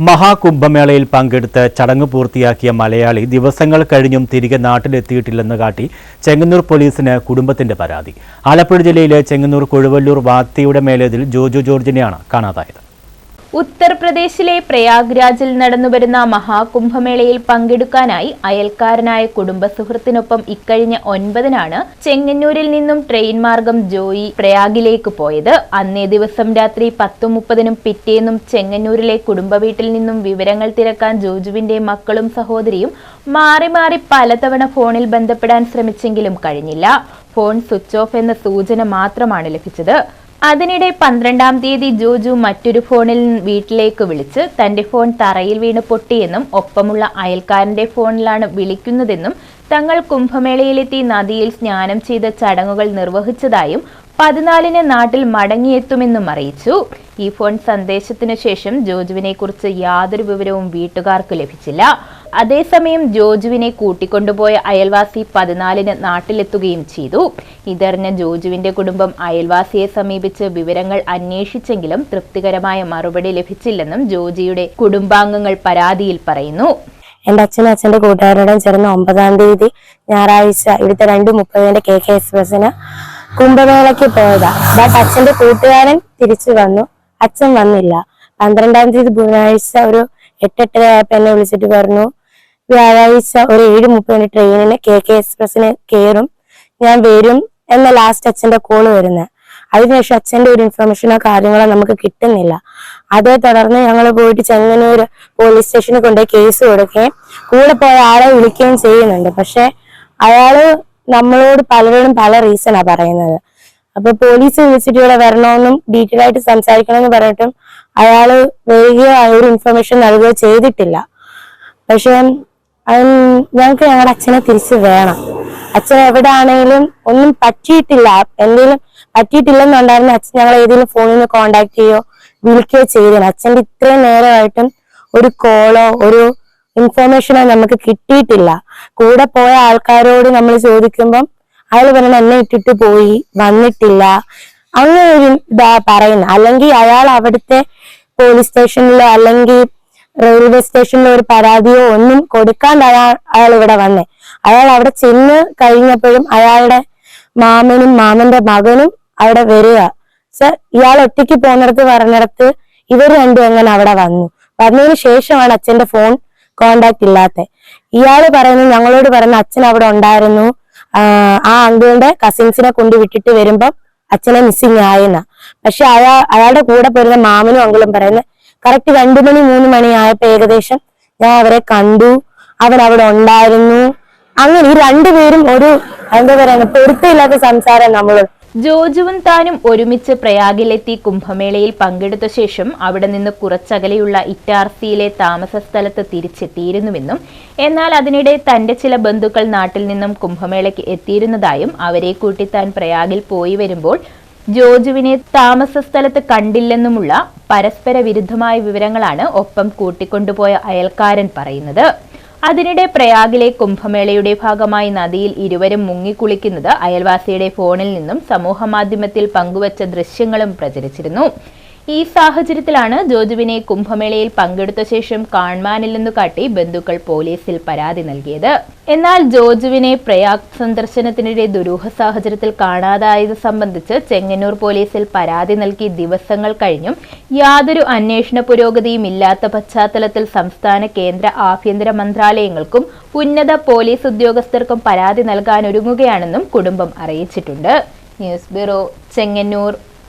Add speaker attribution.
Speaker 1: മഹാകുംഭമേളയിൽ പങ്കെടുത്ത് ചടങ്ങ് പൂർത്തിയാക്കിയ മലയാളി ദിവസങ്ങൾ കഴിഞ്ഞും തിരികെ നാട്ടിലെത്തിയിട്ടില്ലെന്ന് കാട്ടി ചെങ്ങന്നൂർ പോലീസിന് കുടുംബത്തിന്റെ പരാതി. ആലപ്പുഴ ജില്ലയിലെ ചെങ്ങന്നൂർ കൊഴുവല്ലൂർ വാത്തിയുടെ മേലേതിൽ ജോജു ജോർജിനെയാണ് കാണാതായത്.
Speaker 2: ഉത്തർപ്രദേശിലെ പ്രയാഗ്രാജിൽ നടന്നുവരുന്ന മഹാകുംഭമേളയിൽ പങ്കെടുക്കാനായി അയൽക്കാരനായ കുടുംബ സുഹൃത്തിനൊപ്പം ഇക്കഴിഞ്ഞ 9-നാണ് ചെങ്ങന്നൂരിൽ നിന്നും ട്രെയിൻ മാർഗം ജോയി പ്രയാഗിലേക്ക് പോയത്. അന്നേ ദിവസം രാത്രി 10:30-നും പിറ്റേന്നും ചെങ്ങന്നൂരിലെ കുടുംബ വീട്ടിൽ നിന്നും വിവരങ്ങൾ തിരക്കാൻ ജോജുവിന്റെ മക്കളും സഹോദരിയും മാറി മാറി പലതവണ ഫോണിൽ ബന്ധപ്പെടാൻ ശ്രമിച്ചെങ്കിലും കഴിഞ്ഞില്ല. ഫോൺ സ്വിച്ച് ഓഫ് എന്ന സൂചന മാത്രമാണ് ലഭിച്ചത്. അതിനിടെ 12-ാം തീയതി ജോജു മറ്റൊരു ഫോണിൽ വീട്ടിലേക്ക് വിളിച്ച് തന്റെ ഫോൺ തറയിൽ വീണ് പൊട്ടിയെന്നും ഒപ്പമുള്ള അയൽക്കാരന്റെ ഫോണിലാണ് വിളിക്കുന്നതെന്നും തങ്ങൾ കുംഭമേളയിലെത്തി നദിയിൽ സ്നാനം ചെയ്ത ചടങ്ങുകൾ നിർവഹിച്ചതായും 14-ന് നാട്ടിൽ മടങ്ങിയെത്തുമെന്നും അറിയിച്ചു. ഈ ഫോൺ സന്ദേശത്തിനു ശേഷം ജോജുവിനെ കുറിച്ച് യാതൊരു വിവരവും വീട്ടുകാർക്ക് ലഭിച്ചില്ല. അതേസമയം ജോജുവിനെ കൂട്ടിക്കൊണ്ടുപോയ അയൽവാസി 14-ന് നാട്ടിലെത്തുകയും ചെയ്തു. ഇതറിഞ്ഞ ജോജുവിന്റെ കുടുംബം അയൽവാസിയെ സമീപിച്ച് വിവരങ്ങൾ അന്വേഷിച്ചെങ്കിലും തൃപ്തികരമായ മറുപടി ലഭിച്ചില്ലെന്നും ജോജിയുടെ കുടുംബാംഗങ്ങൾ പരാതിയിൽ പറയുന്നു.
Speaker 3: എന്റെ അച്ഛനും അച്ഛന്റെ കൂട്ടുകാരോടും ചേർന്ന് 9-ാം തീയതി ഞായറാഴ്ച ഇവിടുത്തെ 2:30 KK എക്സ്പ്രസിന് കുംഭമേളയ്ക്ക് പോയതാ. ബട്ട് അച്ഛന്റെ കൂട്ടുകാരൻ തിരിച്ചു വന്നു, അച്ഛൻ വന്നില്ല. 12-ാം തീയതി ബുധനാഴ്ച ഒരു 8:30 ആയപ്പോ എന്നെ വിളിച്ചിട്ട് പറഞ്ഞു വ്യാഴാഴ്ച ഒരു 7:30 ട്രെയിനിന് KK എക്സ്പ്രസിന് കയറും, ഞാൻ വരും എന്ന ലാസ്റ്റ് അച്ഛന്റെ കോള് വരുന്നത്. അതിനുശേഷം അച്ഛന്റെ ഒരു ഇൻഫർമേഷനോ കാര്യങ്ങളോ നമുക്ക് കിട്ടുന്നില്ല. അതേ തുടർന്ന് ഞങ്ങൾ പോയിട്ട് ചെങ്ങന്നൂർ പോലീസ് സ്റ്റേഷനിൽ കൊണ്ടുപോയി കേസ് കൊടുക്കുകയും കൂടെ പോയ ആളെ വിളിക്കുകയും ചെയ്യുന്നുണ്ട്. പക്ഷെ അയാള് നമ്മളോട് പലരോടും പല റീസണാ പറയുന്നത്. അപ്പൊ പോലീസ് വിളിച്ചിട്ട് ഇവിടെ വരണമെന്നും ഡീറ്റെയിൽ ആയിട്ട് സംസാരിക്കണമെന്ന് പറഞ്ഞിട്ടും അയാള് വരികയോ ഒരു ഇൻഫർമേഷൻ നൽകുകയോ ചെയ്തിട്ടില്ല. പക്ഷെ ഞങ്ങൾക്ക് ഞങ്ങളുടെ അച്ഛനെ തിരിച്ചു വേണം. അച്ഛൻ എവിടെ ആണെങ്കിലും ഒന്നും പറ്റിയിട്ടില്ല, എന്തെങ്കിലും പറ്റിയിട്ടില്ലെന്നുണ്ടായിരുന്നു അച്ഛൻ ഞങ്ങൾ ഏതെങ്കിലും ഫോണിൽ നിന്ന് കോണ്ടാക്ട് ചെയ്യോ വിളിക്കുകയോ ചെയ്തില്ല. അച്ഛൻ്റെ ഇത്രയും നേരമായിട്ടും ഒരു കോളോ ഒരു ഇൻഫോർമേഷനോ നമുക്ക് കിട്ടിയിട്ടില്ല. കൂടെ പോയ ആൾക്കാരോട് നമ്മൾ ചോദിക്കുമ്പം അയാൾ പറഞ്ഞ എന്നെ ഇട്ടിട്ട് പോയി, വന്നിട്ടില്ല, അങ്ങനെ ഒരു ഇതാ പറയുന്നത്. അല്ലെങ്കിൽ അയാൾ അവിടുത്തെ പോലീസ് സ്റ്റേഷനിലോ അല്ലെങ്കിൽ റെയിൽവേ സ്റ്റേഷനിലോ ഒരു പരാതിയോ ഒന്നും കൊടുക്കാണ്ട് അയാൾ ഇവിടെ വന്നേ. അയാൾ അവിടെ ചെന്ന് കഴിഞ്ഞപ്പോഴും അയാളുടെ മാമനും മാമന്റെ മകനും അവിടെ വരിക. ഇയാൾ ഒറ്റയ്ക്ക് പോകുന്നിടത്ത് പറഞ്ഞിടത്ത് ഇവർ രണ്ടും എങ്ങനെ അവിടെ വന്നതിന് ശേഷമാണ് അച്ഛന്റെ ഫോൺ കോണ്ടാക്ട് ഇല്ലാത്ത. ഇയാള് പറയുന്നത് ഞങ്ങളോട് പറയുന്ന അച്ഛൻ അവിടെ ഉണ്ടായിരുന്നു, ആ അങ്കിളിന്റെ കസിൻസിനെ കൊണ്ട് വിട്ടിട്ട് വരുമ്പം അച്ഛനെ മിസ്സിങ് ആയെന്ന. പക്ഷെ അയാളുടെ കൂടെ പോരുന്ന മാമനും അങ്കിളും പറയുന്നത് കറക്റ്റ് 2 മണി 3 മണി ആയപ്പോ ഏകദേശം ഞാൻ അവരെ കണ്ടു, അവൻ അവിടെ ഉണ്ടായിരുന്നു. അങ്ങനെ ഈ രണ്ടുപേരും ഒരു എന്താ പറയുക പൊരുത്തമില്ലാത്ത സംസാരം നമ്മള്.
Speaker 2: ജോജുവും താനും ഒരുമിച്ച് പ്രയാഗിലെത്തി കുംഭമേളയിൽ പങ്കെടുത്ത ശേഷം അവിടെ നിന്ന് കുറച്ചകലെയുള്ള ഇറ്റാർസിയിലെ താമസ സ്ഥലത്ത് തിരിച്ചെത്തിയിരുന്നുവെന്നും എന്നാൽ അതിനിടെ തന്റെ ചില ബന്ധുക്കൾ നാട്ടിൽ നിന്നും കുംഭമേളയ്ക്ക് എത്തിയിരുന്നതായും അവരെ കൂട്ടി താൻ പ്രയാഗിൽ പോയി വരുമ്പോൾ ജോജുവിനെ താമസ സ്ഥലത്ത് കണ്ടില്ലെന്നുമുള്ള പരസ്പര വിരുദ്ധമായ വിവരങ്ങളാണ് ഒപ്പം കൂട്ടിക്കൊണ്ടുപോയ അയൽക്കാരൻ പറയുന്നത്. അതിനിടെ പ്രയാഗിലെ കുംഭമേളയുടെ ഭാഗമായി നദിയിൽ ഇരുവരും മുങ്ങിക്കുളിക്കുന്നത് അയൽവാസിയുടെ ഫോണിൽ നിന്നും സമൂഹമാധ്യമത്തിൽ പങ്കുവച്ച ദൃശ്യങ്ങളും പ്രചരിച്ചിരുന്നു. ഈ സാഹചര്യത്തിലാണ് ജോജുവിനെ കുംഭമേളയിൽ പങ്കെടുത്ത ശേഷം കാണാനില്ലെന്നു കാട്ടി ബന്ധുക്കൾ പോലീസിൽ പരാതി നൽകിയത്. എന്നാൽ ജോജുവിനെ പ്രയാഗ് സന്ദർശനത്തിനിടെ ദുരൂഹ സാഹചര്യത്തിൽ കാണാതായത് സംബന്ധിച്ച് ചെങ്ങന്നൂർ പോലീസിൽ പരാതി നൽകി ദിവസങ്ങൾ കഴിഞ്ഞും യാതൊരു അന്വേഷണ പുരോഗതിയും ഇല്ലാത്ത പശ്ചാത്തലത്തിൽ സംസ്ഥാന കേന്ദ്ര ആഭ്യന്തര മന്ത്രാലയങ്ങൾക്കും ഉന്നത പോലീസ് ഉദ്യോഗസ്ഥർക്കും പരാതി നൽകാനൊരുങ്ങുകയാണെന്നും കുടുംബം അറിയിച്ചിട്ടുണ്ട്. News bureau, Chengannur.